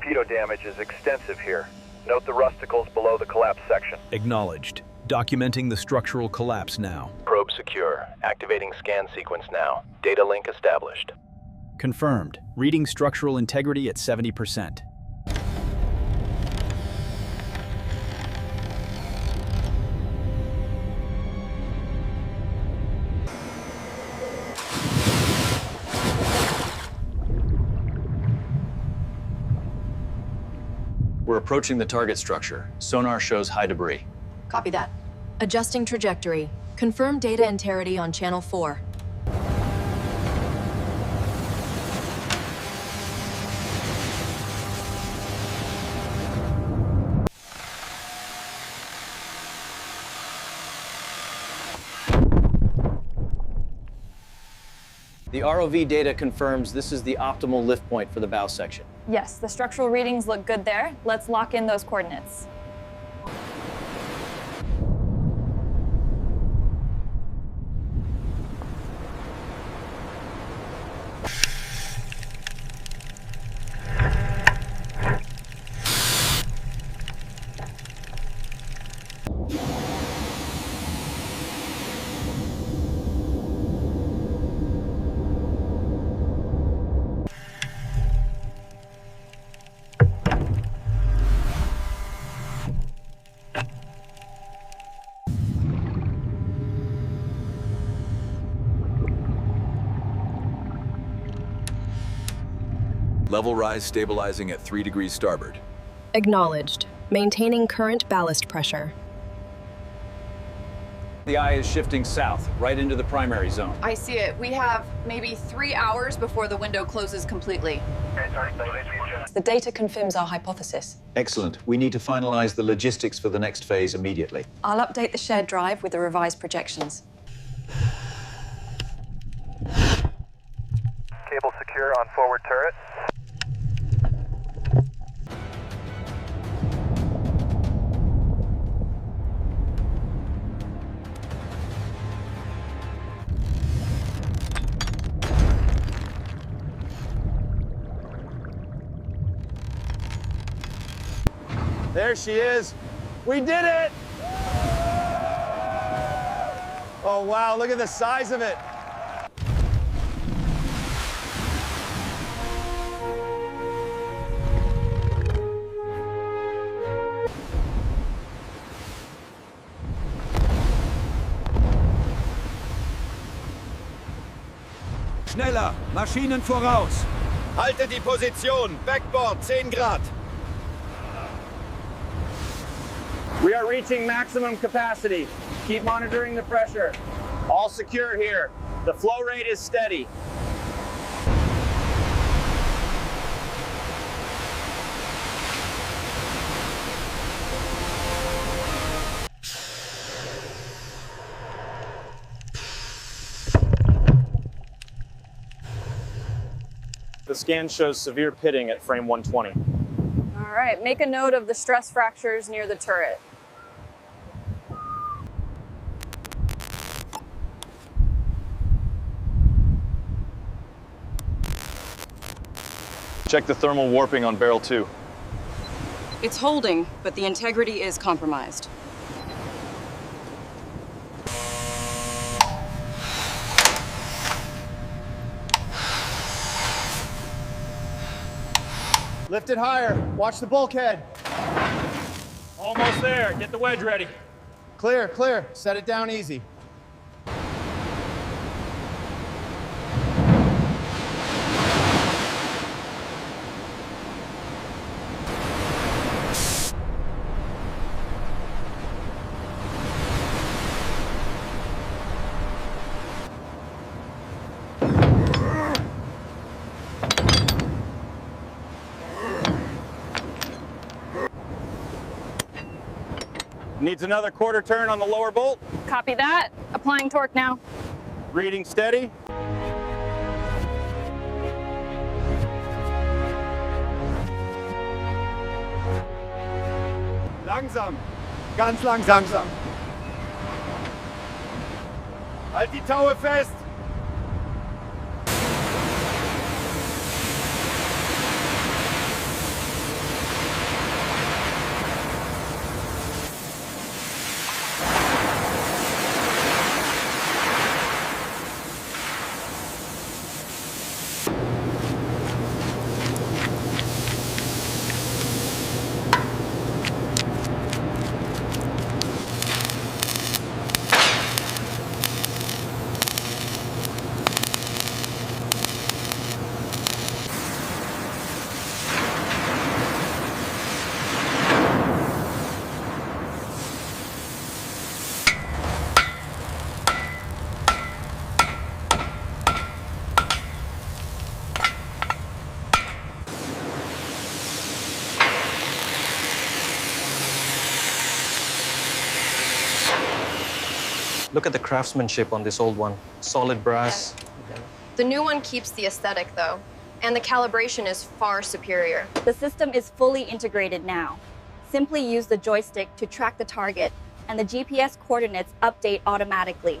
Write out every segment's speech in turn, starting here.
torpedo damage is extensive here. Note the rusticles below the collapse section. Acknowledged. Documenting the structural collapse now. Probe secure. Activating scan sequence now. Data link established. Confirmed. Reading structural integrity at 70%. We're approaching the target structure. Sonar shows high debris. Copy that. Adjusting trajectory. Confirm data integrity on channel 4. The ROV data confirms this is the optimal lift point for the bow section. Yes, the structural readings look good there. Let's lock in those coordinates. Level rise stabilizing at 3 degrees starboard. Acknowledged. Maintaining current ballast pressure. The eye is shifting south, right into the primary zone. I see it. We have maybe 3 hours before the window closes completely. The data confirms our hypothesis. Excellent. We need to finalize the logistics for the next phase immediately. I'll update the shared drive with the revised projections. Cable secure on forward turret. There she is. We did it! Oh, wow, look at the size of it. Schneller! Maschinen voraus! Haltet die Position. Backboard, 10 Grad. We are reaching maximum capacity. Keep monitoring the pressure. All secure here. The flow rate is steady. The scan shows severe pitting at frame 120. All right, make a note of the stress fractures near the turret. Check the thermal warping on barrel 2. It's holding, but the integrity is compromised. Lift it higher. Watch the bulkhead. Almost there. Get the wedge ready. Clear, clear. Set it down easy. Needs another quarter turn on the lower bolt. Copy that. Applying torque now. Reading steady. Langsam. Ganz langsam. Halt die Taue fest. Look at the craftsmanship on this old one. Solid brass. The new one keeps the aesthetic, though, and the calibration is far superior. The system is fully integrated now. Simply use the joystick to track the target, and the GPS coordinates update automatically.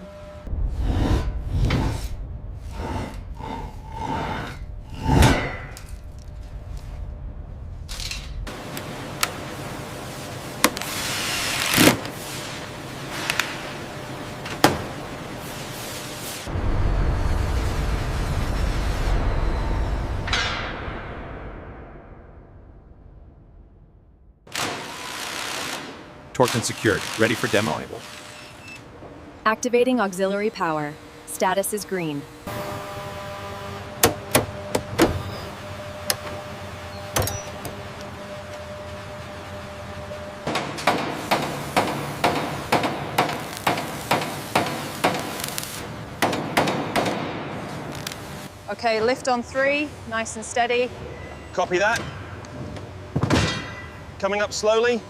Torqued and secured. Ready for demo. Activating auxiliary power. Status is green. Okay, lift on 3, nice and steady. Copy that. Coming up slowly.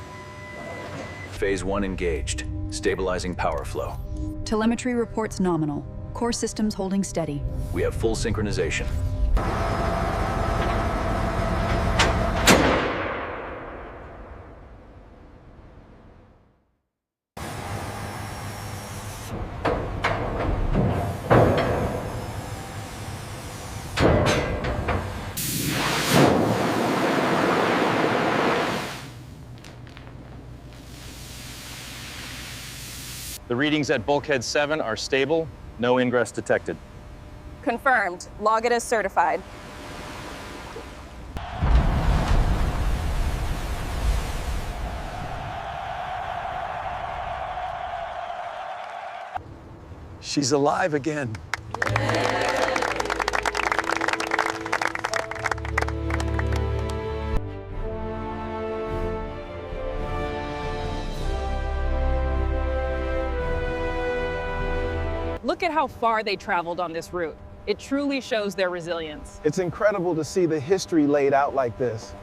Phase 1 engaged. Stabilizing power flow. Telemetry reports nominal. Core systems holding steady. We have full synchronization. The readings at bulkhead 7 are stable. No ingress detected. Confirmed. Log it as certified. She's alive again. Look at how far they traveled on this route. It truly shows their resilience. It's incredible to see the history laid out like this.